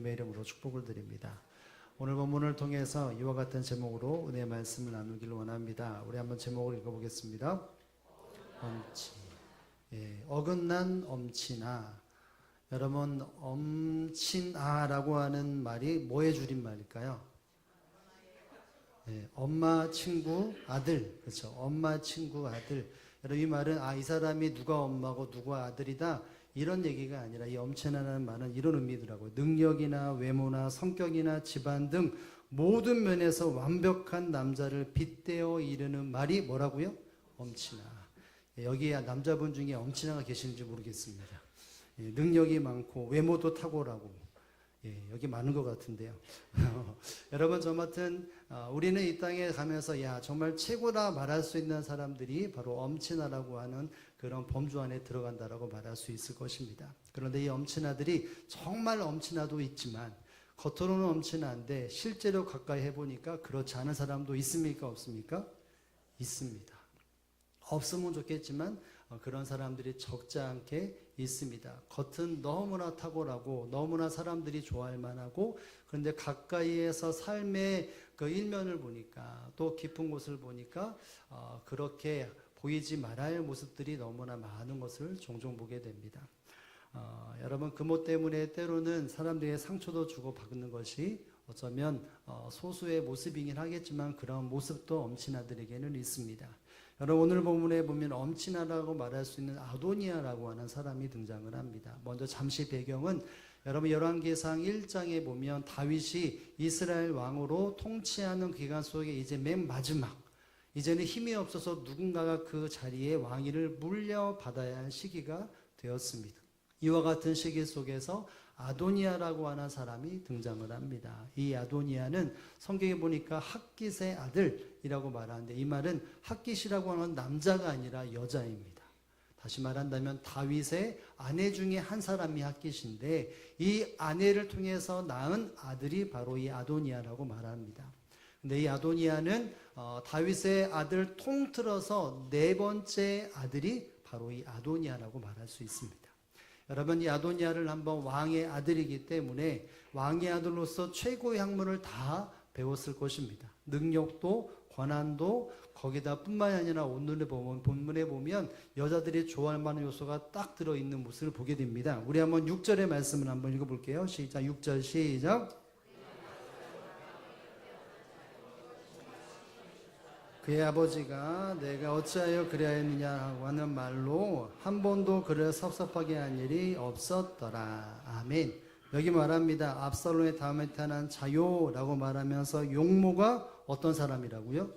주님의 이름으로 축복을 드립니다. 오늘 본문을 통해서 이와 같은 제목으로 은혜의 말씀을 나누기를 원합니다. 우리 한번 제목을 읽어보겠습니다. 엄치. 어긋난 엄치나. 여러분, 엄친아라고 하는 말이 뭐의 줄임말일까요? 엄마, 친구, 아들. 그렇죠. 엄마, 친구, 아들. 여러분, 이 말은 이 사람이 누가 엄마고 누가 아들이다, 이런 얘기가 아니라, 이 엄친아라는 말은 이런 의미더라고요. 능력이나 외모나 성격이나 집안 등 모든 면에서 완벽한 남자를 빗대어 이르는 말이 뭐라고요? 엄친아. 여기에 남자분 중에 엄친아가 계시는지 모르겠습니다. 능력이 많고 외모도 탁월하고, 여기 많은 것 같은데요. 여러분, 저 같은 우리는 이 땅에 가면서 정말 최고라 말할 수 있는 사람들이 바로 엄친아라고 하는 그런 범주 안에 들어간다라고 말할 수 있을 것입니다. 그런데 이 엄친아들이 정말 엄친아도 있지만, 겉으로는 엄친아인데 실제로 가까이 해보니까 그렇지 않은 사람도 있습니까? 없습니까? 있습니다. 없으면 좋겠지만 그런 사람들이 적지 않게 있습니다. 겉은 너무나 탁월하고 너무나 사람들이 좋아할 만하고, 그런데 가까이에서 삶의 그 일면을 보니까, 또 깊은 곳을 보니까 그렇게 보이지 말아야 할 모습들이 너무나 많은 것을 종종 보게 됩니다. 여러분, 금오 때문에 때로는 사람들에게 상처도 주고 받는 것이 어쩌면 소수의 모습이긴 하겠지만, 그런 모습도 엄친아들에게는 있습니다. 여러분, 오늘 본문에 보면 엄친아라고 말할 수 있는 아도니아라고 하는 사람이 등장을 합니다. 먼저 잠시 배경은, 여러분 열왕기상 1장에 보면 다윗이 이스라엘 왕으로 통치하는 기간 속에 이제 맨 마지막, 이제는 힘이 없어서 누군가가 그 자리에 왕위를 물려받아야 할 시기가 되었습니다. 이와 같은 시기 속에서 아도니아라고 하는 사람이 등장을 합니다. 이 아도니아는 성경에 보니까 핫깃의 아들이라고 말하는데, 이 말은 핫깃이라고 하는 남자가 아니라 여자입니다. 다시 말한다면 다윗의 아내 중에 한 사람이 핫깃인데, 이 아내를 통해서 낳은 아들이 바로 이 아도니아라고 말합니다. 근데 이 아도니아는 다윗의 아들 통틀어서 네 번째 아들이 바로 이 아도니아라고 말할 수 있습니다. 여러분, 이 아도니아를 한번 왕의 아들이기 때문에 왕의 아들로서 최고의 학문을 다 배웠을 것입니다. 능력도 권한도, 거기다 뿐만이 아니라 오늘의 본문에 보면 여자들이 좋아할 만한 요소가 딱 들어있는 모습을 보게 됩니다. 우리 한번 6절의 말씀을 한번 읽어볼게요. 시작. 6절 시작. 그의 아버지가 내가 어찌하여 그리하였느냐고 하는 말로 한 번도 그를 섭섭하게 한 일이 없었더라. 아멘. 여기 말합니다. 압살롬의 다음에 태어난 자요라고 말하면서 용모가 어떤 사람이라고요?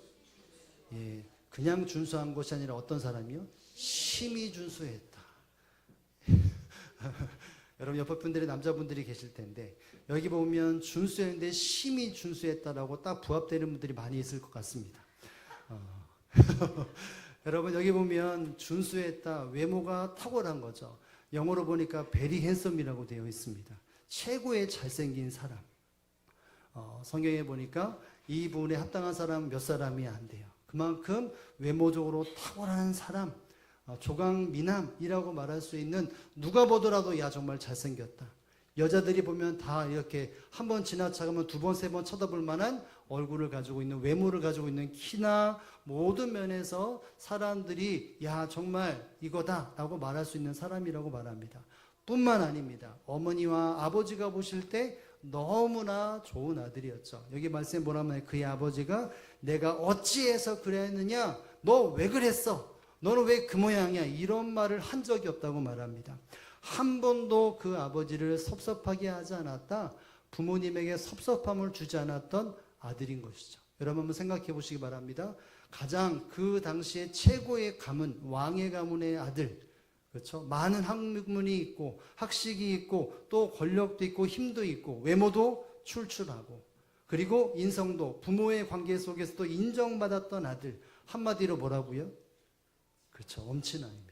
그냥 준수한 것이 아니라 어떤 사람이요? 심히 준수했다. 여러분, 옆에 분들이 남자분들이 계실 텐데, 여기 보면 준수했는데 심히 준수했다라고 딱 부합되는 분들이 많이 있을 것 같습니다. 여러분, 여기 보면 준수했다, 외모가 탁월한 거죠. 영어로 보니까 very handsome이라고 되어 있습니다. 최고의 잘생긴 사람. 성경에 보니까 이 부분에 합당한 사람 몇 사람이 안 돼요. 그만큼 외모적으로 탁월한 사람, 조강미남이라고 말할 수 있는, 누가 보더라도 정말 잘생겼다. 여자들이 보면 다 이렇게 한 번 지나쳐가면 두 번, 세 번 쳐다볼 만한 얼굴을 가지고 있는, 외모를 가지고 있는, 키나 모든 면에서 사람들이 정말 이거다 라고 말할 수 있는 사람이라고 말합니다. 뿐만 아닙니다. 어머니와 아버지가 보실 때 너무나 좋은 아들이었죠. 여기 말씀에 뭐라면, 그의 아버지가 내가 어찌해서 그랬느냐, 너 왜 그랬어, 너는 왜 그 모양이야, 이런 말을 한 적이 없다고 말합니다. 한 번도 그 아버지를 섭섭하게 하지 않았다, 부모님에게 섭섭함을 주지 않았던 아들인 것이죠. 여러분, 한번 생각해 보시기 바랍니다. 가장 그 당시에 최고의 가문, 왕의 가문의 아들, 그렇죠? 많은 학문이 있고 학식이 있고 또 권력도 있고 힘도 있고 외모도 출출하고, 그리고 인성도 부모의 관계 속에서도 인정받았던 아들, 한마디로 뭐라고요? 그렇죠, 엄친아입니다.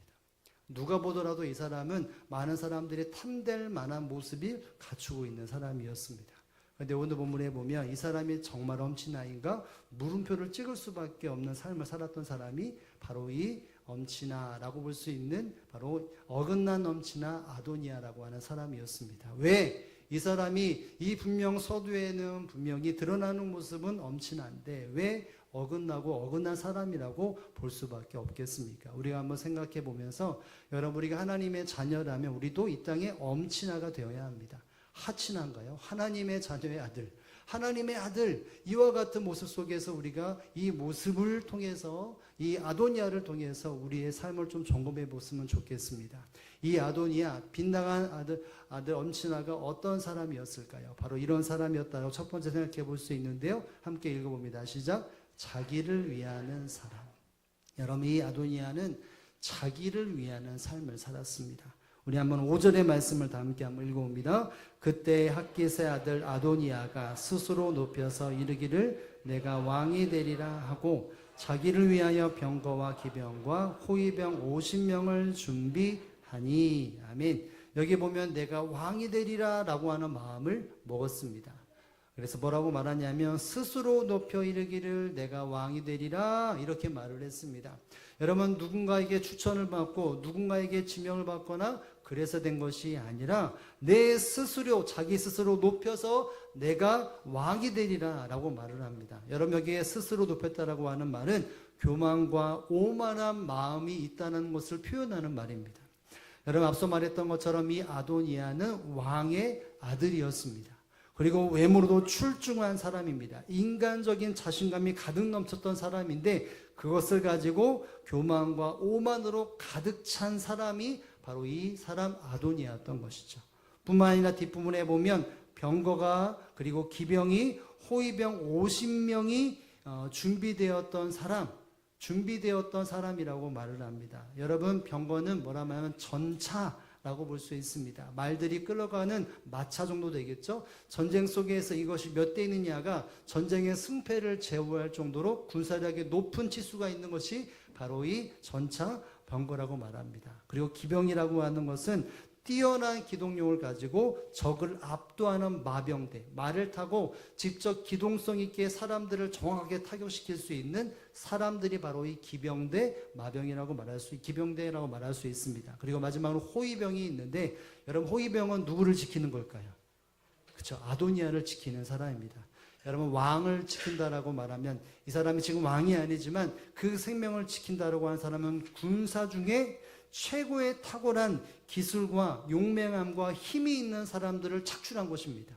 누가 보더라도 이 사람은 많은 사람들이 탐될 만한 모습이 갖추고 있는 사람이었습니다. 그런데 오늘 본문에 보면 이 사람이 정말 엄친아인가 물음표를 찍을 수밖에 없는 삶을 살았던 사람이 바로 이 엄친아라고 볼 수 있는, 바로 어긋난 엄친아 아도니아라고 하는 사람이었습니다. 왜? 이 사람이 이 분명 서두에는 분명히 드러나는 모습은 엄친한데 왜 어긋나고 어긋난 사람이라고 볼 수밖에 없겠습니까? 우리가 한번 생각해 보면서 여러분 우리가 하나님의 자녀라면 우리도 이 땅에 엄친아가 되어야 합니다. 하친아인가요? 하나님의 자녀의 아들. 하나님의 아들, 이와 같은 모습 속에서 우리가 이 모습을 통해서 이 아도니아를 통해서 우리의 삶을 좀 점검해 보시면 좋겠습니다. 이 아도니아, 빗나간 아들 엄친아가 어떤 사람이었을까요? 바로 이런 사람이었다고 첫 번째 생각해 볼 수 있는데요. 함께 읽어봅니다. 시작. 자기를 위하는 사람. 여러분 이 아도니아는 자기를 위하는 삶을 살았습니다. 우리 한번 5절의 말씀을 다 함께 한번 읽어봅니다. 그때 학깃의 아들 아도니아가 스스로 높여서 이르기를 내가 왕이 되리라 하고 자기를 위하여 병거와 기병과 호위병 50명을 준비하니. 아멘. 여기 보면 내가 왕이 되리라 라고 하는 마음을 먹었습니다. 그래서 뭐라고 말하냐면 스스로 높여 이르기를 내가 왕이 되리라 이렇게 말을 했습니다. 여러분 누군가에게 추천을 받고 누군가에게 지명을 받거나 그래서 된 것이 아니라 내 스스로 자기 스스로 높여서 내가 왕이 되리라 라고 말을 합니다. 여러분 여기에 스스로 높였다라고 하는 말은 교만과 오만한 마음이 있다는 것을 표현하는 말입니다. 여러분 앞서 말했던 것처럼 이 아도니아는 왕의 아들이었습니다. 그리고 외모로도 출중한 사람입니다. 인간적인 자신감이 가득 넘쳤던 사람인데 그것을 가지고 교만과 오만으로 가득 찬 사람이 바로 이 사람 아도니아였던 것이죠. 뿐만 아니라 뒷부분에 보면 병거가 그리고 기병이 호위병 50명이 준비되었던 사람이라고 말을 합니다. 여러분 병거는 뭐라고 하면 전차라고 볼 수 있습니다. 말들이 끌어가는 마차 정도 되겠죠. 전쟁 속에서 이것이 몇 대 있느냐가 전쟁의 승패를 제어할 정도로 군사력의 높은 치수가 있는 것이 바로 이 전차 병거라고 말합니다. 그리고 기병이라고 하는 것은 뛰어난 기동력을 가지고 적을 압도하는 마병대, 말을 타고 직접 기동성 있게 사람들을 정확하게 타격시킬 수 있는 사람들이 바로 이 기병대, 마병이라고 기병대라고 말할 수 있습니다. 그리고 마지막으로 호위병이 있는데 여러분 호위병은 누구를 지키는 걸까요? 그렇죠. 아도니아를 지키는 사람입니다. 여러분 왕을 지킨다라고 말하면 이 사람이 지금 왕이 아니지만 그 생명을 지킨다라고 하는 사람은 군사 중에 최고의 탁월한 기술과 용맹함과 힘이 있는 사람들을 착출한 것입니다.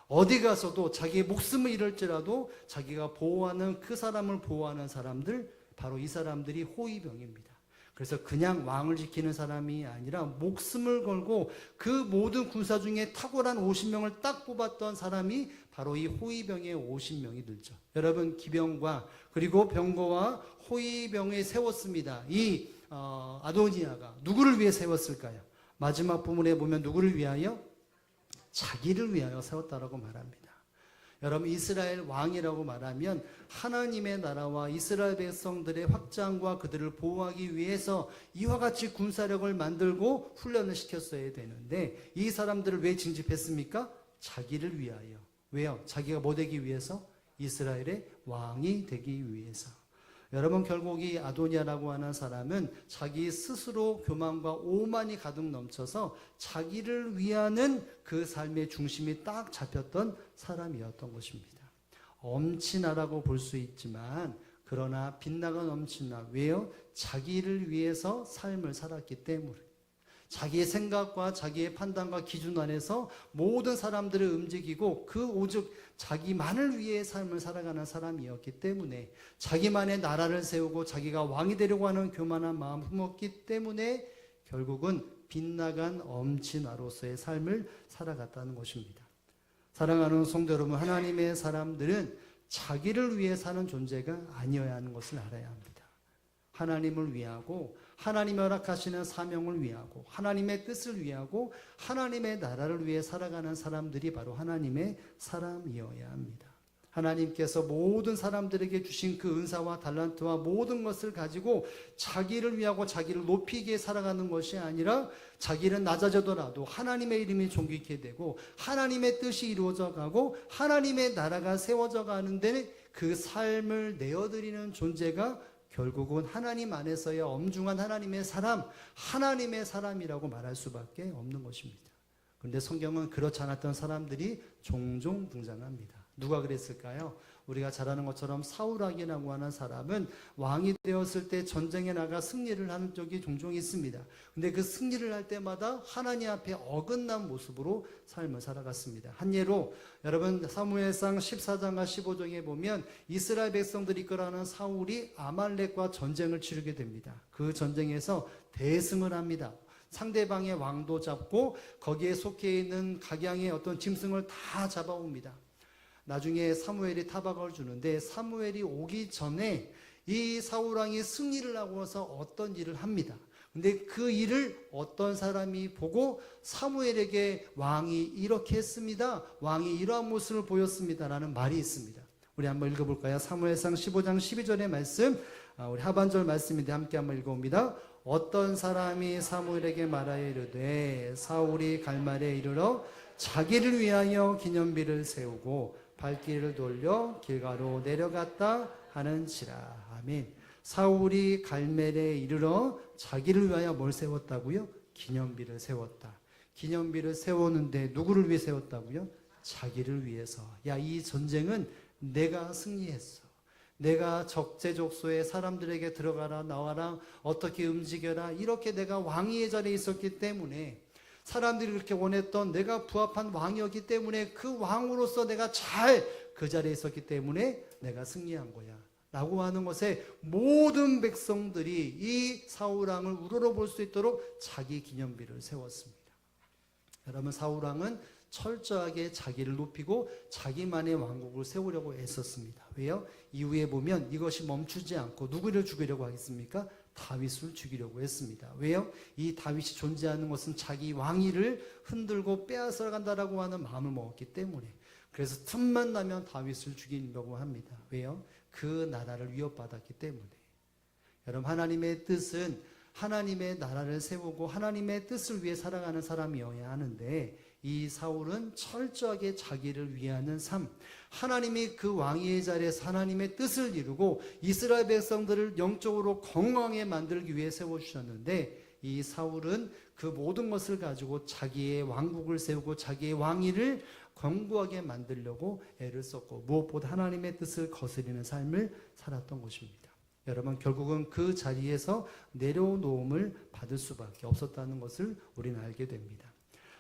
어디 가서도 자기의 목숨을 잃을지라도 자기가 보호하는 그 사람을 보호하는 사람들, 바로 이 사람들이 호위병입니다. 그래서 그냥 왕을 지키는 사람이 아니라 목숨을 걸고 그 모든 군사 중에 탁월한 50명을 딱 뽑았던 사람이 바로 이 호위병의 50명이 들죠. 여러분 기병과 그리고 병거와 호위병에 세웠습니다. 이 아도니아가 누구를 위해 세웠을까요? 마지막 부분에 보면 누구를 위하여? 자기를 위하여 세웠다라고 말합니다. 여러분 이스라엘 왕이라고 말하면 하나님의 나라와 이스라엘 백성들의 확장과 그들을 보호하기 위해서 이와 같이 군사력을 만들고 훈련을 시켰어야 되는데 이 사람들을 왜 징집했습니까? 자기를 위하여. 왜요? 자기가 뭐 되기 위해서? 이스라엘의 왕이 되기 위해서. 여러분 결국 이 아도니아라고 하는 사람은 자기 스스로 교만과 오만이 가득 넘쳐서 자기를 위하는 그 삶의 중심이 딱 잡혔던 사람이었던 것입니다. 엄친아라고 볼 수 있지만 그러나 빗나간 엄친아. 왜요? 자기를 위해서 삶을 살았기 때문에. 자기의 생각과 자기의 판단과 기준 안에서 모든 사람들을 움직이고 그 오직 자기만을 위해 삶을 살아가는 사람이었기 때문에 자기만의 나라를 세우고 자기가 왕이 되려고 하는 교만한 마음을 품었기 때문에 결국은 빗나간 엄친아로서의 삶을 살아갔다는 것입니다. 사랑하는 성도 여러분, 하나님의 사람들은 자기를 위해 사는 존재가 아니어야 하는 것을 알아야 합니다. 하나님을 위하고 하나님이 허락하시는 사명을 위하고 하나님의 뜻을 위하고 하나님의 나라를 위해 살아가는 사람들이 바로 하나님의 사람이어야 합니다. 하나님께서 모든 사람들에게 주신 그 은사와 달란트와 모든 것을 가지고 자기를 위하고 자기를 높이기에 살아가는 것이 아니라 자기는 낮아져더라도 하나님의 이름이 존귀케 되고 하나님의 뜻이 이루어져 가고 하나님의 나라가 세워져 가는데 그 삶을 내어드리는 존재가 결국은 하나님 안에서의 엄중한 하나님의 사람이라고 말할 수밖에 없는 것입니다. 그런데 성경은 그렇지 않았던 사람들이 종종 등장합니다. 누가 그랬을까요? 우리가 잘 아는 것처럼 사울왕이라고 하는 사람은 왕이 되었을 때 전쟁에 나가 승리를 하는 적이 종종 있습니다. 근데 그 승리를 할 때마다 하나님 앞에 어긋난 모습으로 삶을 살아갔습니다. 한 예로 여러분 사무엘상 14장과 15장에 보면 이스라엘 백성들이 이끌어가는 사울이 아말렉과 전쟁을 치르게 됩니다. 그 전쟁에서 대승을 합니다. 상대방의 왕도 잡고 거기에 속해 있는 각양의 어떤 짐승을 다 잡아옵니다. 나중에 사무엘이 타박을 주는데 사무엘이 오기 전에 이 사울왕이 승리를 하고서 어떤 일을 합니다. 근데 그 일을 어떤 사람이 보고 사무엘에게 왕이 이렇게 했습니다. 왕이 이러한 모습을 보였습니다. 라는 말이 있습니다. 우리 한번 읽어볼까요? 사무엘상 15장 12절의 말씀, 우리 하반절 말씀인데 함께 한번 읽어봅니다. 어떤 사람이 사무엘에게 말하여 이르되 사울이 갈말에 이르러 자기를 위하여 기념비를 세우고 발길을 돌려 길가로 내려갔다 하는지라. 아멘. 사울이 갈멜에 이르러 자기를 위하여 뭘 세웠다고요? 기념비를 세웠다. 기념비를 세웠는데 누구를 위해 세웠다고요? 자기를 위해서. 야, 이 전쟁은 내가 승리했어. 내가 적재적소에 사람들에게 들어가라 나와라 어떻게 움직여라 이렇게 내가 왕위의 자리에 있었기 때문에 사람들이 그렇게 원했던 내가 부합한 왕이었기 때문에 그 왕으로서 내가 잘 그 자리에 있었기 때문에 내가 승리한 거야 라고 하는 것에 모든 백성들이 이 사울왕을 우러러볼 수 있도록 자기 기념비를 세웠습니다. 여러분 사울왕은 철저하게 자기를 높이고 자기만의 왕국을 세우려고 애썼습니다. 왜요? 이후에 보면 이것이 멈추지 않고 누구를 죽이려고 하겠습니까? 다윗을 죽이려고 했습니다. 왜요? 이 다윗이 존재하는 것은 자기 왕위를 흔들고 빼앗아 간다라고 하는 마음을 먹었기 때문에 그래서 틈만 나면 다윗을 죽이려고 합니다. 왜요? 그 나라를 위협받았기 때문에. 여러분 하나님의 뜻은 하나님의 나라를 세우고 하나님의 뜻을 위해 살아가는 사람이어야 하는데 이 사울은 철저하게 자기를 위하는 삶, 하나님이 그 왕위의 자리에서 하나님의 뜻을 이루고 이스라엘 백성들을 영적으로 건강하게 만들기 위해 세워주셨는데 이 사울은 그 모든 것을 가지고 자기의 왕국을 세우고 자기의 왕위를 견고하게 만들려고 애를 썼고 무엇보다 하나님의 뜻을 거스리는 삶을 살았던 것입니다. 여러분 결국은 그 자리에서 내려놓음을 받을 수밖에 없었다는 것을 우리는 알게 됩니다.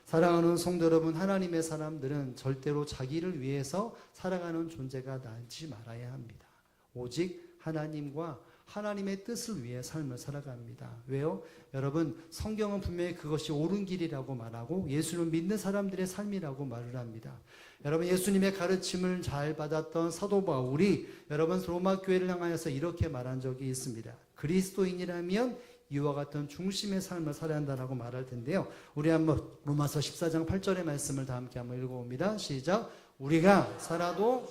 사랑하는 성도 여러분, 하나님의 사람들은 절대로 자기를 위해서 살아가는 존재가 되지 말아야 합니다. 오직 하나님과 하나님의 뜻을 위해 삶을 살아갑니다. 왜요? 여러분 성경은 분명히 그것이 옳은 길이라고 말하고 예수를 믿는 사람들의 삶이라고 말을 합니다. 여러분 예수님의 가르침을 잘 받았던 사도 바울이 여러분 로마 교회를 향하여서 이렇게 말한 적이 있습니다. 그리스도인이라면 이와 같은 중심의 삶을 살아야 한다고 말할 텐데요. 우리 한번 로마서 14장 8절의 말씀을 다 함께 한번 읽어봅니다. 시작. 우리가 살아도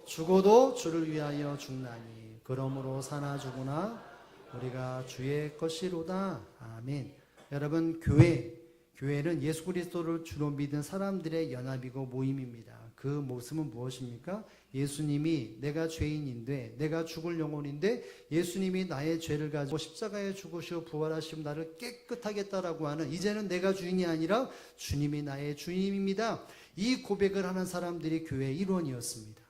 죽어도 주를 위하여 죽나니 그러므로 사나 죽으나 우리가 주의 것이로다. 아멘. 여러분 교회는 예수 그리스도를 주로 믿은 사람들의 연합이고 모임입니다. 그 모습은 무엇입니까? 예수님이 내가 죄인인데 내가 죽을 영혼인데 예수님이 나의 죄를 가지고 십자가에 죽으시고 부활하시고 나를 깨끗하게 했다라고 하는 이제는 내가 주인이 아니라 주님이 나의 주님입니다. 이 고백을 하는 사람들이 교회의 일원이었습니다.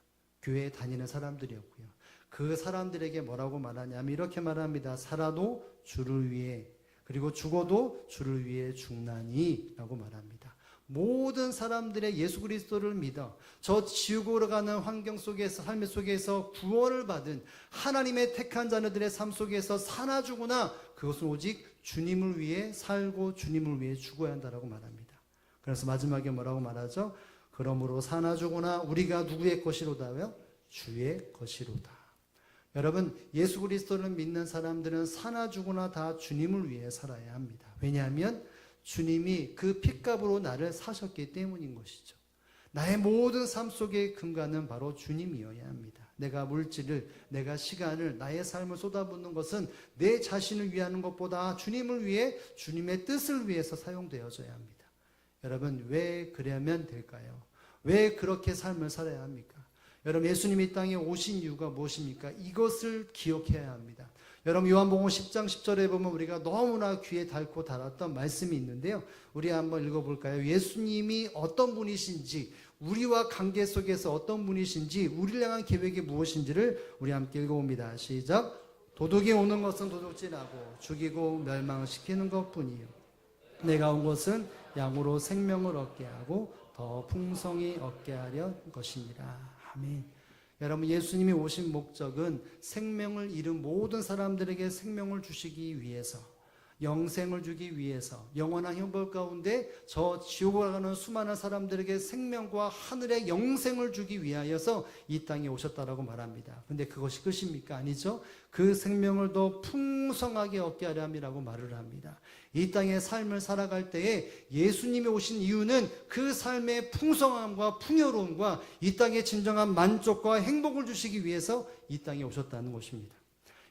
교회에 다니는 사람들이었고요. 그 사람들에게 뭐라고 말하냐면 이렇게 말합니다. 살아도 주를 위해 그리고 죽어도 주를 위해 죽나니 라고 말합니다. 모든 사람들의 예수 그리스도를 믿어 저 지옥으로 가는 환경 속에서 삶의 속에서 구원을 받은 하나님의 택한 자녀들의 삶 속에서 사나 죽으나 그것은 오직 주님을 위해 살고 주님을 위해 죽어야 한다라고 말합니다. 그래서 마지막에 뭐라고 말하죠? 그러므로 사나 죽으나 우리가 누구의 것이로다요? 주의 것이로다. 여러분 예수 그리스도를 믿는 사람들은 사나 죽으나 다 주님을 위해 살아야 합니다. 왜냐하면 주님이 그 핏값으로 나를 사셨기 때문인 것이죠. 나의 모든 삶 속의 근간은 바로 주님이어야 합니다. 내가 물질을, 내가 시간을, 나의 삶을 쏟아붓는 것은 내 자신을 위하는 것보다 주님을 위해 주님의 뜻을 위해서 사용되어져야 합니다. 여러분 왜 그러면 될까요? 왜 그렇게 삶을 살아야 합니까? 여러분 예수님이 이 땅에 오신 이유가 무엇입니까? 이것을 기억해야 합니다. 여러분 요한복음 10장 10절에 보면 우리가 너무나 귀에 닳고 달았던 말씀이 있는데요. 우리 한번 읽어볼까요? 예수님이 어떤 분이신지, 우리와 관계 속에서 어떤 분이신지, 우리를 향한 계획이 무엇인지를 우리 함께 읽어봅니다. 시작. 도둑이 오는 것은 도둑질하고 죽이고 멸망시키는 것뿐이요, 내가 온 것은 양으로 생명을 얻게 하고 더 풍성히 얻게 하려 것이니라. 아멘. 여러분, 예수님이 오신 목적은 생명을 잃은 모든 사람들에게 생명을 주시기 위해서, 영생을 주기 위해서, 영원한 형벌 가운데 저 지옥으로 가는 수많은 사람들에게 생명과 하늘의 영생을 주기 위하여서 이 땅에 오셨다라고 말합니다. 근데 그것이 끝입니까? 아니죠. 그 생명을 더 풍성하게 얻게 하려 함이라고 말을 합니다. 이 땅의 삶을 살아갈 때에 예수님이 오신 이유는 그 삶의 풍성함과 풍요로움과 이 땅의 진정한 만족과 행복을 주시기 위해서 이 땅에 오셨다는 것입니다.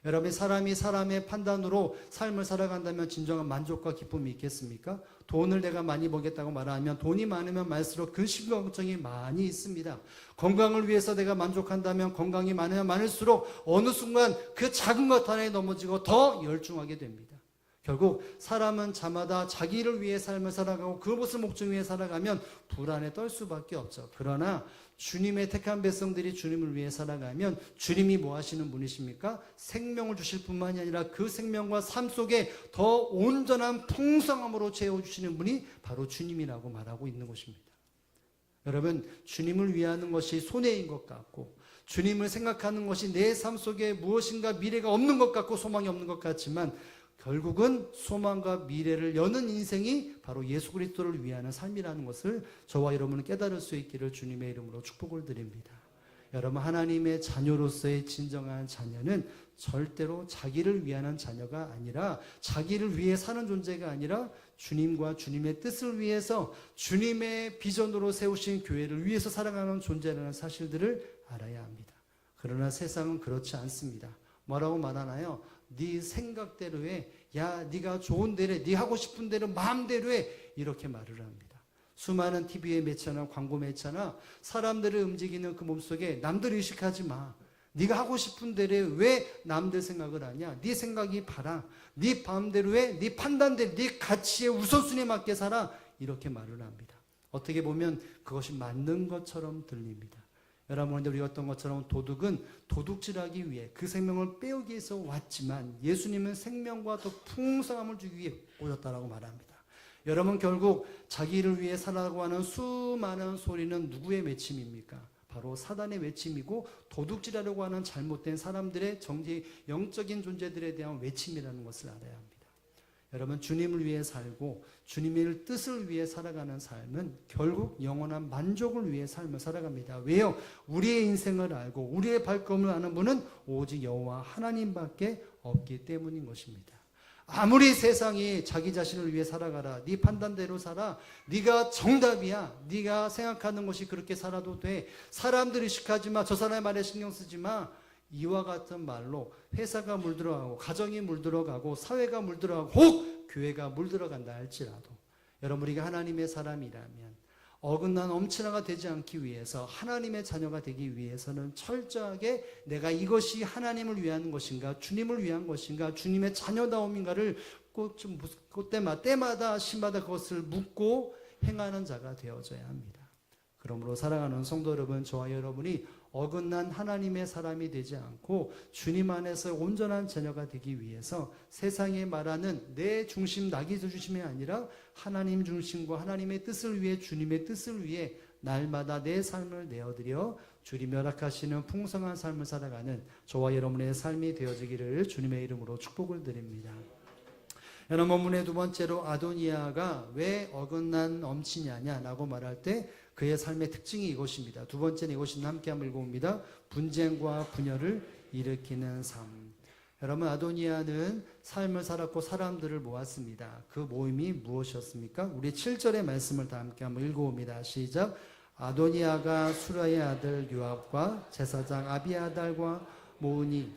여러분, 사람이 사람의 판단으로 삶을 살아간다면 진정한 만족과 기쁨이 있겠습니까? 돈을 내가 많이 벌겠다고 말하면 돈이 많으면 많을수록 근심과 걱정이 많이 있습니다. 건강을 위해서 내가 만족한다면 건강이 많으면 많을수록 어느 순간 그 작은 것 하나에 넘어지고 더 열중하게 됩니다. 결국 사람은 자마다 자기를 위해 삶을 살아가고 그것을 목적 위해 살아가면 불안에 떨 수밖에 없죠. 그러나 주님의 택한 백성들이 주님을 위해 살아가면 주님이 뭐 하시는 분이십니까? 생명을 주실 뿐만이 아니라 그 생명과 삶 속에 더 온전한 풍성함으로 채워주시는 분이 바로 주님이라고 말하고 있는 것입니다. 여러분, 주님을 위하는 것이 손해인 것 같고, 주님을 생각하는 것이 내 삶 속에 무엇인가 미래가 없는 것 같고 소망이 없는 것 같지만, 결국은 소망과 미래를 여는 인생이 바로 예수 그리스도를 위하는 삶이라는 것을 저와 여러분은 깨달을 수 있기를 주님의 이름으로 축복을 드립니다. 여러분, 하나님의 자녀로서의 진정한 자녀는 절대로 자기를 위하는 자녀가 아니라, 자기를 위해 사는 존재가 아니라 주님과 주님의 뜻을 위해서 주님의 비전으로 세우신 교회를 위해서 살아가는 존재라는 사실들을 알아야 합니다. 그러나 세상은 그렇지 않습니다. 뭐라고 말하나요? 네 생각대로 해. 야, 네가 좋은 대로 해. 네 하고 싶은 대로 마음대로 해. 이렇게 말을 합니다. 수많은 TV에 매체나 광고 매체나 사람들을 움직이는 그 몸속에 남들 의식하지 마. 네가 하고 싶은 대로 해. 왜 남들 생각을 하냐? 네 생각이 바라. 네 마음대로 해. 네 판단대로, 네 가치에 우선순위에 맞게 살아. 이렇게 말을 합니다. 어떻게 보면 그것이 맞는 것처럼 들립니다. 여러분, 그런데 우리가 어떤 것처럼 도둑은 도둑질하기 위해 그 생명을 빼오기 위해서 왔지만 예수님은 생명과 더 풍성함을 주기 위해 오셨다라고 말합니다. 여러분, 결국 자기를 위해 살아가고 하는 수많은 소리는 누구의 외침입니까? 바로 사단의 외침이고 도둑질하려고 하는 잘못된 사람들의 영적인 존재들에 대한 외침이라는 것을 알아야 합니다. 여러분, 주님을 위해 살고 주님의 뜻을 위해 살아가는 삶은 결국 영원한 만족을 위해 삶을 살아갑니다. 왜요? 우리의 인생을 알고 우리의 발걸음을 아는 분은 오직 여호와 하나님밖에 없기 때문인 것입니다. 아무리 세상이 자기 자신을 위해 살아가라, 네 판단대로 살아, 네가 정답이야, 네가 생각하는 것이 그렇게 살아도 돼, 사람들 의식하지 마, 저 사람의 말에 신경 쓰지 마, 이와 같은 말로 회사가 물들어가고 가정이 물들어가고 사회가 물들어가고 혹 교회가 물들어간다 할지라도, 여러분, 우리가 하나님의 사람이라면 어긋난 엄친아가 되지 않기 위해서, 하나님의 자녀가 되기 위해서는 철저하게 내가 이것이 하나님을 위한 것인가, 주님을 위한 것인가, 주님의 자녀다움인가를 꼭 좀 때마다 시마다 그것을 묻고 행하는 자가 되어져야 합니다. 그러므로 사랑하는 성도 여러분, 저와 여러분이 어긋난 하나님의 사람이 되지 않고 주님 안에서 온전한 자녀가 되기 위해서 세상에 말하는 내 중심, 나기 중심이 아니라 하나님 중심과 하나님의 뜻을 위해, 주님의 뜻을 위해 날마다 내 삶을 내어드려 주님이 허락하시는 풍성한 삶을 살아가는 저와 여러분의 삶이 되어지기를 주님의 이름으로 축복을 드립니다. 여러분, 본문의 두 번째로 아도니아가 왜 어긋난 엄친이냐라고 말할 때 그의 삶의 특징이 이것입니다. 두 번째는 이것입니다. 함께 한번 읽어봅니다. 분쟁과 분열을 일으키는 삶. 여러분, 아도니아는 삶을 살았고 사람들을 모았습니다. 그 모임이 무엇이었습니까? 우리 7절의 말씀을 다 함께 한번 읽어봅니다. 시작. 아도니아가 수라의 아들 요압과 제사장 아비아달과 모으니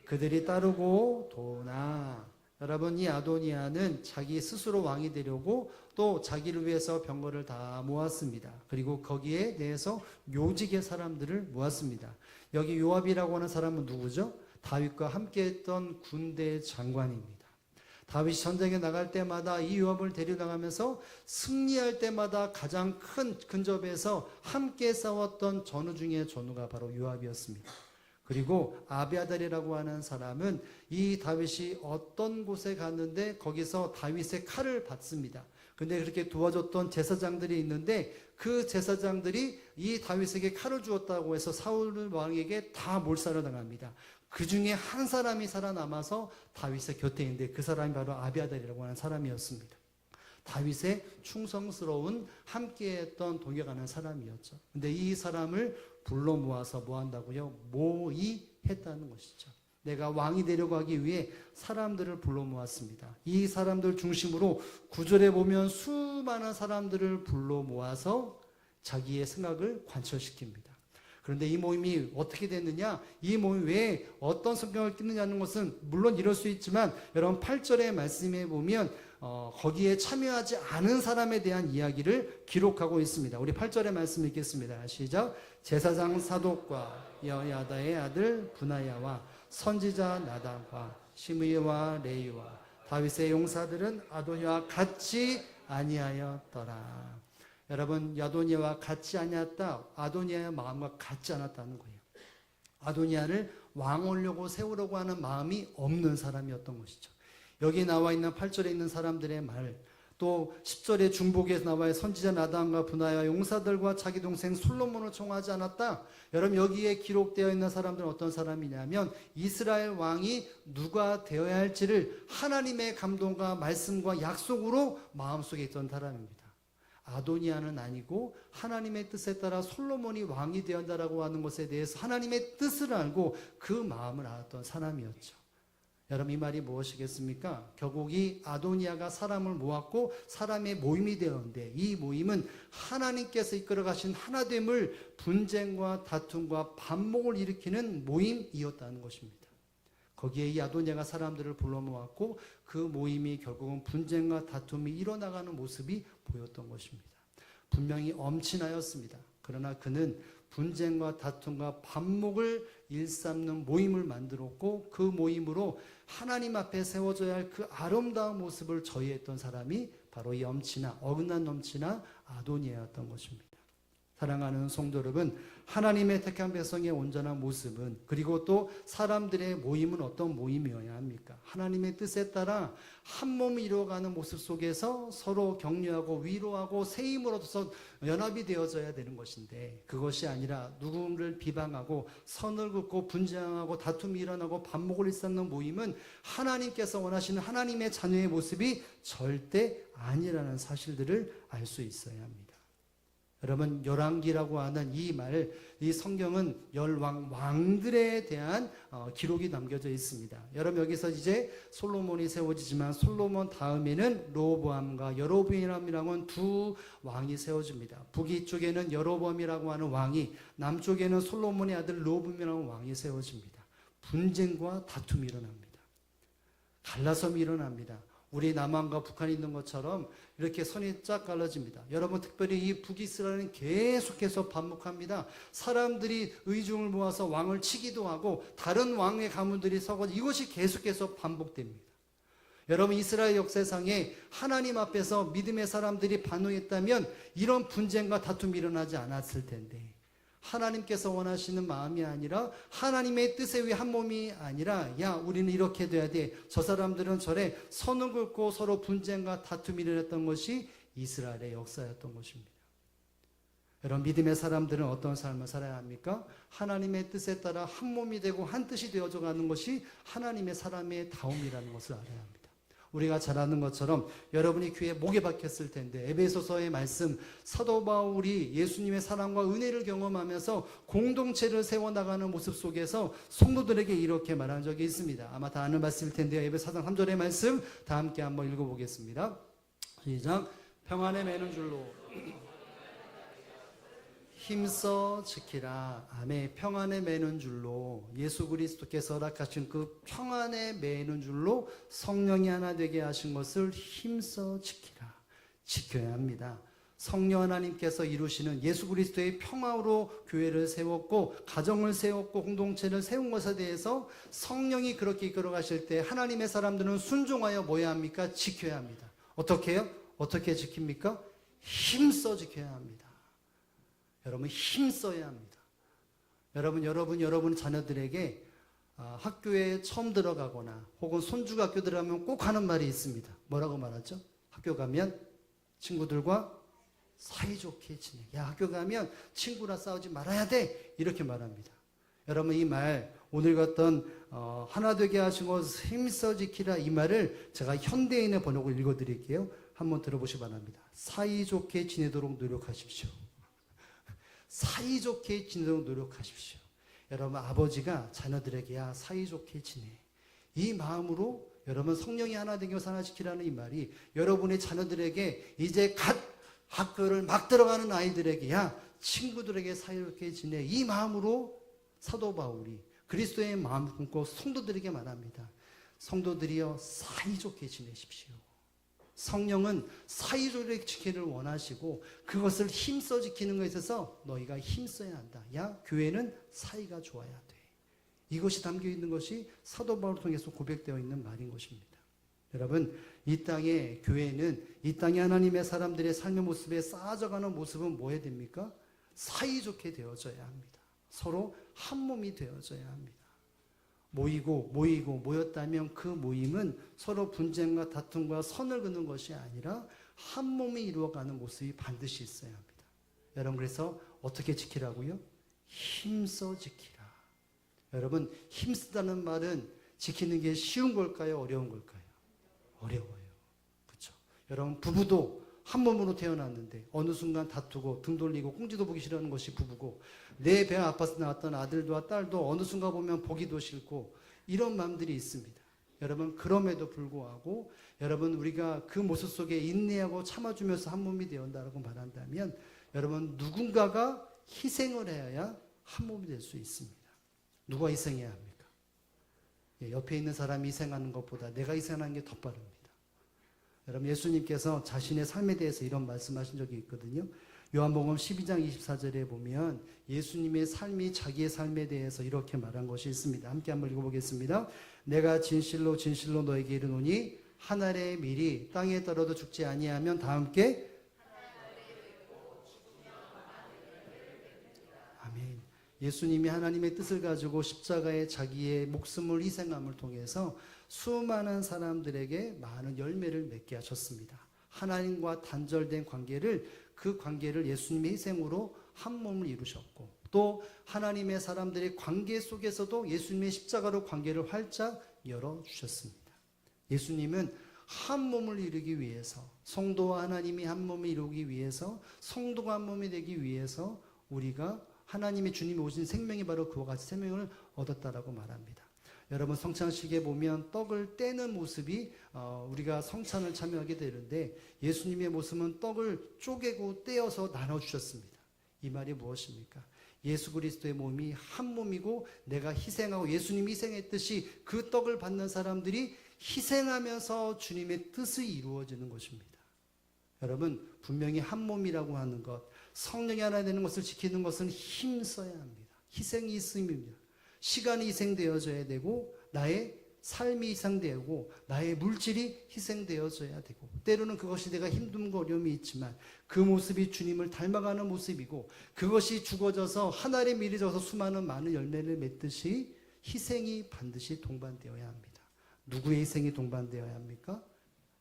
그들이 따르고 도나. 여러분, 이 아도니아는 자기 스스로 왕이 되려고 또 자기를 위해서 병거를 다 모았습니다. 그리고 거기에 대해서 요직의 사람들을 모았습니다. 여기 요압이라고 하는 사람은 누구죠? 다윗과 함께했던 군대 장관입니다. 다윗이 전쟁에 나갈 때마다 이 요압을 데려나가면서 승리할 때마다 가장 큰 근접에서 함께 싸웠던 전우 중에 전우가 바로 요압이었습니다. 그리고 아비아달이라고 하는 사람은 이 다윗이 어떤 곳에 갔는데 거기서 다윗의 칼을 받습니다. 근데 그렇게 도와줬던 제사장들이 있는데 그 제사장들이 이 다윗에게 칼을 주었다고 해서 사울 왕에게 다 몰살을 당합니다. 그 중에 한 사람이 살아남아서 다윗의 곁에 있는데 그 사람이 바로 아비아달이라고 하는 사람이었습니다. 다윗의 충성스러운 함께했던 동역하는 사람이었죠. 근데 이 사람을 불러 모아서 뭐 한다고요? 모의했다는 것이죠. 내가 왕이 되려고 하기 위해 사람들을 불러 모았습니다. 이 사람들 중심으로 9절에 보면 수많은 사람들을 불러 모아서 자기의 생각을 관철시킵니다. 그런데 이 모임이 어떻게 됐느냐? 이 모임이 왜 어떤 성경을 끼느냐는 것은 물론 이럴 수 있지만 여러분 8절의 말씀에 보면 거기에 참여하지 않은 사람에 대한 이야기를 기록하고 있습니다. 우리 8절의 말씀 읽겠습니다. 시작. 제사장 사독과 여야다의 아들 분하야와 선지자 나단과 시므이와 레이와 다윗의 용사들은 아도니아와 같이 아니하였더라. 여러분, 아도니아와 같이 아니었다. 아도니아의 마음과 같지 않았다는 거예요. 아도니아를 왕 오려고 세우려고 하는 마음이 없는 사람이었던 것이죠. 여기 나와 있는 8절에 있는 사람들의 말, 또 10절의 중복에 나와 있는 선지자 나단과 분하야 용사들과 자기 동생 솔로몬을 청하지 않았다. 여러분, 여기에 기록되어 있는 사람들은 어떤 사람이냐면 이스라엘 왕이 누가 되어야 할지를 하나님의 감동과 말씀과 약속으로 마음속에 있던 사람입니다. 아도니아는 아니고 하나님의 뜻에 따라 솔로몬이 왕이 되었다라고 하는 것에 대해서 하나님의 뜻을 알고 그 마음을 알았던 사람이었죠. 여러분, 이 말이 무엇이겠습니까? 결국 이 아도니아가 사람을 모았고 사람의 모임이 되었는데 이 모임은 하나님께서 이끌어 가신 하나됨을 분쟁과 다툼과 반목을 일으키는 모임이었다는 것입니다. 거기에 이 아도니아가 사람들을 불러 모았고 그 모임이 결국은 분쟁과 다툼이 일어나가는 모습이 보였던 것입니다. 분명히 엄친하였습니다. 그러나 그는 분쟁과 다툼과 반목을 일삼는 모임을 만들었고 그 모임으로 하나님 앞에 세워져야 할 그 아름다운 모습을 저희했던 사람이 바로 이 엄친아, 어긋난 넘치나 아도니아였던 것입니다. 사랑하는 성도 여러분, 하나님의 택한 백성의 온전한 모습은, 그리고 또 사람들의 모임은 어떤 모임이어야 합니까? 하나님의 뜻에 따라 한 몸을 이루어가는 모습 속에서 서로 격려하고 위로하고 새 힘을 얻어서 연합이 되어져야 되는 것인데, 그것이 아니라 누군가를 비방하고 선을 긋고 분쟁하고 다툼이 일어나고 반목을 일삼는 모임은 하나님께서 원하시는 하나님의 자녀의 모습이 절대 아니라는 사실들을 알 수 있어야 합니다. 여러분, 열왕기라고 하는 이 말, 이 성경은 왕들에 대한 기록이 남겨져 있습니다. 여러분, 여기서 이제 솔로몬이 세워지지만 솔로몬 다음에는 로보암과 여로보암이라고 하는 두 왕이 세워집니다. 북쪽에는 여로보암이라고 하는 왕이, 남쪽에는 솔로몬의 아들 로보암이라는 왕이 세워집니다. 분쟁과 다툼이 일어납니다. 갈라섬이 일어납니다. 우리 남한과 북한이 있는 것처럼 이렇게 선이 쫙 갈라집니다. 여러분, 특별히 이 북이스라엘은 계속해서 반복합니다. 사람들이 의중을 모아서 왕을 치기도 하고 다른 왕의 가문들이 서고 이것이 계속해서 반복됩니다. 여러분, 이스라엘 역사상에 하나님 앞에서 믿음의 사람들이 반응했다면 이런 분쟁과 다툼이 일어나지 않았을 텐데, 하나님께서 원하시는 마음이 아니라 하나님의 뜻에 의해 한 몸이 아니라, 야, 우리는 이렇게 돼야 돼, 저 사람들은 저래 선을 긋고 서로 분쟁과 다툼이 일어났던 것이 이스라엘의 역사였던 것입니다. 여러분, 믿음의 사람들은 어떤 삶을 살아야 합니까? 하나님의 뜻에 따라 한 몸이 되고 한 뜻이 되어져 가는 것이 하나님의 사람의 다움이라는 것을 알아야 합니다. 우리가 잘 아는 것처럼 여러분이 귀에 목에 박혔을 텐데, 에베소서의 말씀, 사도 바울이 예수님의 사랑과 은혜를 경험하면서 공동체를 세워나가는 모습 속에서 성도들에게 이렇게 말한 적이 있습니다. 아마 다 아는 말씀일 텐데요. 에베소 4장 3절의 말씀 다 함께 한번 읽어보겠습니다. 시작. 평안에 매는 줄로 힘써 지키라. 아멘. 평안에 매는 줄로, 예수 그리스도께서 허락하신 그 평안에 매는 줄로 성령이 하나 되게 하신 것을 힘써 지키라. 지켜야 합니다. 성령 하나님께서 이루시는 예수 그리스도의 평화로 교회를 세웠고 가정을 세웠고 공동체를 세운 것에 대해서 성령이 그렇게 이끌어 가실 때 하나님의 사람들은 순종하여 뭐 해야 합니까? 지켜야 합니다. 어떻게 해요? 어떻게 지킵니까? 힘써 지켜야 합니다. 여러분 힘써야 합니다. 여러분 자녀들에게 학교에 처음 들어가거나 혹은 손주가 학교 들어가면 꼭 하는 말이 있습니다. 뭐라고 말하죠? 학교 가면 친구들과 사이좋게 지내. 야, 학교 가면 친구랑 싸우지 말아야 돼. 이렇게 말합니다. 여러분 이 말 오늘 같던 하나 되게 하신 것 힘써 지키라 이 말을 제가 현대인의 번역을 읽어드릴게요. 한번 들어보시기 바랍니다. 사이좋게 지내도록 노력하십시오. 사이좋게 지내도록 노력하십시오. 여러분 아버지가 자녀들에게 야 사이좋게 지내. 이 마음으로 여러분 성령이 하나 되게 하나시키라는 이 말이 여러분의 자녀들에게 이제 갓 학교를 막 들어가는 아이들에게 야 친구들에게 사이좋게 지내. 이 마음으로 사도 바울이 그리스도의 마음을 품고 성도들에게 말합니다. 성도들이여 사이좋게 지내십시오. 성령은 사이좋게 지키기를 원하시고 그것을 힘써 지키는 것에 있어서 너희가 힘써야 한다. 야 교회는 사이가 좋아야 돼. 이것이 담겨 있는 것이 사도 바울을 통해서 고백되어 있는 말인 것입니다. 여러분 이 땅의 교회는 이 땅의 하나님의 사람들의 삶의 모습에 쌓아져가는 모습은 뭐 해야 됩니까? 사이좋게 되어져야 합니다. 서로 한 몸이 되어져야 합니다. 모였다면 그 모임은 서로 분쟁과 다툼과 선을 그는 것이 아니라 한 몸이 이루어가는 모습이 반드시 있어야 합니다. 여러분 그래서 어떻게 지키라고요? 힘써 지키라. 여러분 힘쓰다는 말은 지키는 게 쉬운 걸까요? 어려운 걸까요? 어려워요. 그렇죠? 여러분 부부도 한 몸으로 태어났는데 어느 순간 다투고 등 돌리고 꽁지도 보기 싫어하는 것이 부부고 내 배 아파서 나왔던 아들과 딸도 어느 순간 보면 보기도 싫고 이런 마음들이 있습니다. 여러분 그럼에도 불구하고 여러분 우리가 그 모습 속에 인내하고 참아주면서 한 몸이 되었다고 말한다면 여러분 누군가가 희생을 해야 한 몸이 될 수 있습니다. 누가 희생해야 합니까? 옆에 있는 사람이 희생하는 것보다 내가 희생하는 게 더 빠릅니다. 여러분 예수님께서 자신의 삶에 대해서 이런 말씀하신 적이 있거든요. 요한복음 12장 24절에 보면 예수님의 삶이 자기의 삶에 대해서 이렇게 말한 것이 있습니다. 함께 한번 읽어보겠습니다. 내가 진실로 진실로 너에게 이르노니 한 알의 밀이 땅에 떨어도 죽지 아니하면 다 함께 아멘. 예수님이 하나님의 뜻을 가지고 십자가에 자기의 목숨을 희생함을 통해서 수많은 사람들에게 많은 열매를 맺게 하셨습니다. 하나님과 단절된 관계를 그 관계를 예수님의 희생으로 한 몸을 이루셨고 또 하나님의 사람들의 관계 속에서도 예수님의 십자가로 관계를 활짝 열어주셨습니다. 예수님은 한 몸을 이루기 위해서 성도와 하나님이 한 몸을 이루기 위해서 성도가 한 몸이 되기 위해서 우리가 하나님의 주님이 오신 생명이 바로 그와 같이 생명을 얻었다라고 말합니다. 여러분 성찬식에 보면 떡을 떼는 모습이 우리가 성찬을 참여하게 되는데 예수님의 모습은 떡을 쪼개고 떼어서 나눠주셨습니다. 이 말이 무엇입니까? 예수 그리스도의 몸이 한 몸이고 내가 희생하고 예수님이 희생했듯이 그 떡을 받는 사람들이 희생하면서 주님의 뜻이 이루어지는 것입니다. 여러분 분명히 한 몸이라고 하는 것 성령이 하나 되는 것을 지키는 것은 힘써야 합니다. 희생이 있음입니다. 시간이 희생되어져야 되고 나의 삶이 희생되고 나의 물질이 희생되어져야 되고 때로는 그것이 내가 힘듦과 어려움이 있지만 그 모습이 주님을 닮아가는 모습이고 그것이 죽어져서 하나의 밀이 져서 수많은 많은 열매를 맺듯이 희생이 반드시 동반되어야 합니다. 누구의 희생이 동반되어야 합니까?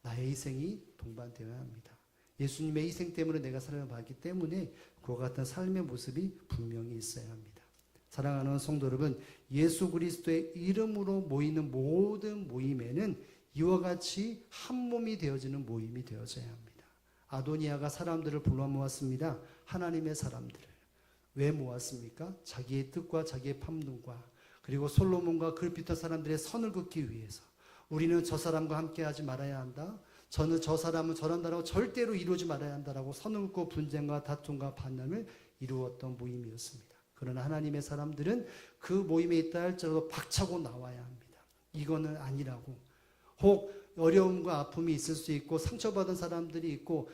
나의 희생이 동반되어야 합니다. 예수님의 희생 때문에 내가 삶을 받기 때문에 그와 같은 삶의 모습이 분명히 있어야 합니다. 사랑하는 성도 여러분, 예수 그리스도의 이름으로 모이는 모든 모임에는 이와 같이 한 몸이 되어지는 모임이 되어져야 합니다. 아도니아가 사람들을 불러 모았습니다. 하나님의 사람들을. 왜 모았습니까? 자기의 뜻과 자기의 판단과 그리고 솔로몬과 그를 비롯한 사람들의 선을 긋기 위해서 우리는 저 사람과 함께하지 말아야 한다. 저는 저 사람은 저런다라고 절대로 이루지 말아야 한다라고 선을 긋고 분쟁과 다툼과 반란을 이루었던 모임이었습니다. 그러나 하나님의 사람들은 그 모임에 있다 할지라도 박차고 나와야 합니다. 이거는 아니라고. 혹 어려움과 아픔이 있을 수 있고 상처받은 사람들이 있고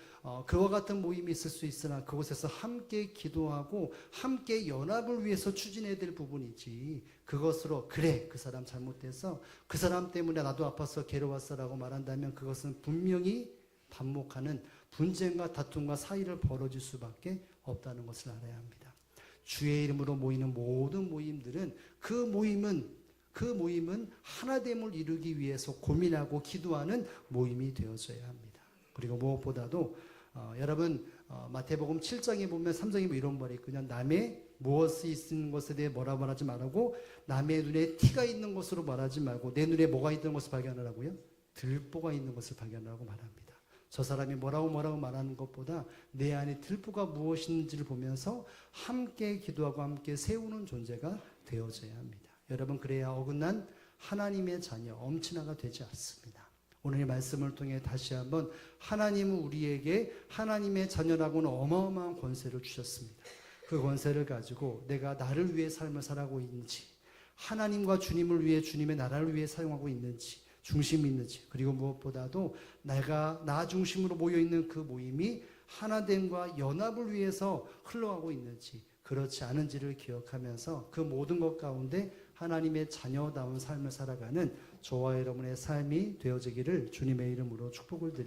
그와 같은 모임이 있을 수 있으나 그곳에서 함께 기도하고 함께 연합을 위해서 추진해야 될 부분이지 그것으로 그래 그 사람 잘못돼서 그 사람 때문에 나도 아파서 괴로웠어라고 말한다면 그것은 분명히 반목하는 분쟁과 다툼과 사이를 벌어질 수밖에 없다는 것을 알아야 합니다. 주의 이름으로 모이는 모든 모임들은 그 모임은 하나됨을 이루기 위해서 고민하고 기도하는 모임이 되어져야 합니다. 그리고 무엇보다도 여러분 마태복음 7장에 보면 3장에 뭐 이런 말이 그냥 남의 무엇이 있는 것에 대해 뭐라 말하지 말고 남의 눈에 티가 있는 것으로 말하지 말고 내 눈에 뭐가 있는 것을 발견하라고요? 들보가 있는 것을 발견하라고 말합니다. 저 사람이 뭐라고 말하는 것보다 내 안에 들보가 무엇인지를 보면서 함께 기도하고 함께 세우는 존재가 되어져야 합니다. 여러분 그래야 어긋난 하나님의 자녀 엄친아가 되지 않습니다. 오늘 이 말씀을 통해 다시 한번 하나님은 우리에게 하나님의 자녀라고는 어마어마한 권세를 주셨습니다. 그 권세를 가지고 내가 나를 위해 삶을 살아가고 있는지 하나님과 주님을 위해 주님의 나라를 위해 사용하고 있는지 중심이 있는지 그리고 무엇보다도 내가 나 중심으로 모여있는 그 모임이 하나됨과 연합을 위해서 흘러가고 있는지 그렇지 않은지를 기억하면서 그 모든 것 가운데 하나님의 자녀다운 삶을 살아가는 저와 여러분의 삶이 되어지기를 주님의 이름으로 축복을 드립니다.